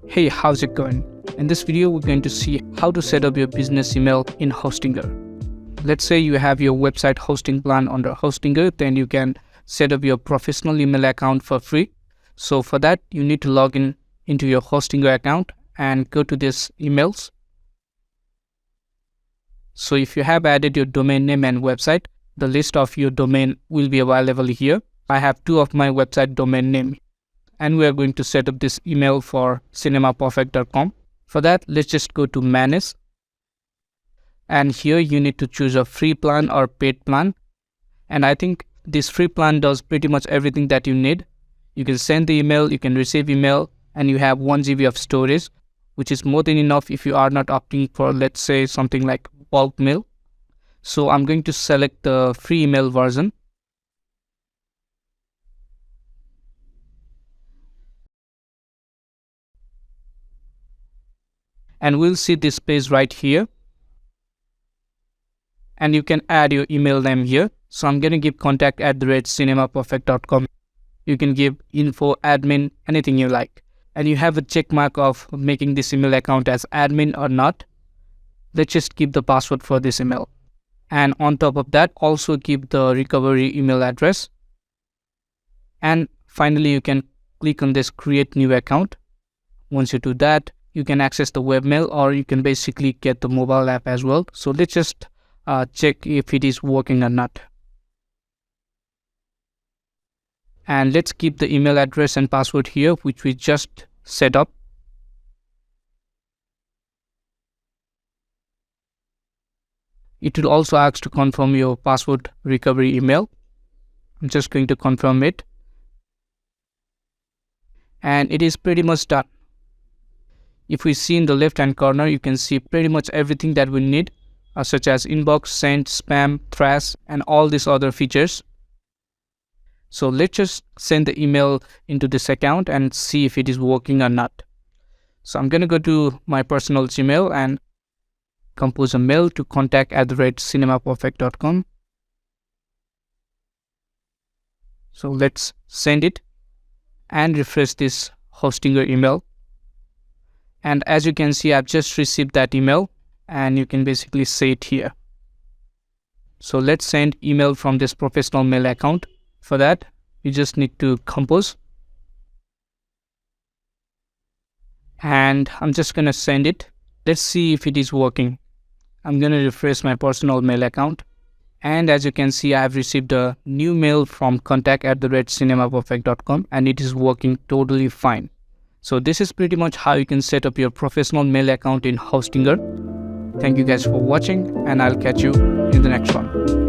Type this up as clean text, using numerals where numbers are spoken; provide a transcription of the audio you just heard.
Hey, how's it going? In this video, we're going to see how to set up your business email in Hostinger. Let's say you have your website hosting plan under Hostinger, then you can set up your professional email account for free. So for that, you need to log in into your Hostinger account and go to this emails. So if you have added your domain name and website, the list of your domain will be available here. I have two of my website domain name, and we are going to set up this email for cinemaperfect.com. For that, let's just go to manage, and here you need to choose a free plan or paid plan. And I think this free plan does pretty much everything that you need. You can send the email, you can receive email, and you have 1 GB of storage, which is more than enough if you are not opting for, let's say, something like bulk mail. So I'm going to select the free email version. And we'll see this page right here. And you can add your email name here. So I'm going to give contact@cinemaperfect.com. You can give info, admin, anything you like. And you have a check mark of making this email account as admin or not. Let's just keep the password for this email. And on top of that, also keep the recovery email address. And finally, you can click on this create new account. Once you do that, you can access the webmail, or you can basically get the mobile app as well. So let's just check if it is working or not. And let's keep the email address and password here, which we just set up. It will also ask to confirm your password recovery email. I'm just going to confirm it. And it is pretty much done. If we see in the left hand corner, you can see pretty much everything that we need, such as inbox, send, spam, trash, and all these other features. So let's just send the email into this account and see if it is working or not. So I'm going to go to my personal Gmail and compose a mail to contact@cinemaperfect.com. So let's send it and refresh this Hostinger email. And as you can see, I've just received that email, and you can basically see it here. So let's send email from this professional mail account. For that, you just need to compose. And I'm just going to send it. Let's see if it is working. I'm going to refresh my personal mail account. And as you can see, I have received a new mail from contact@cinemaperfect.com, and it is working totally fine. So this is pretty much how you can set up your professional mail account in Hostinger. Thank you guys for watching, and I'll catch you in the next one.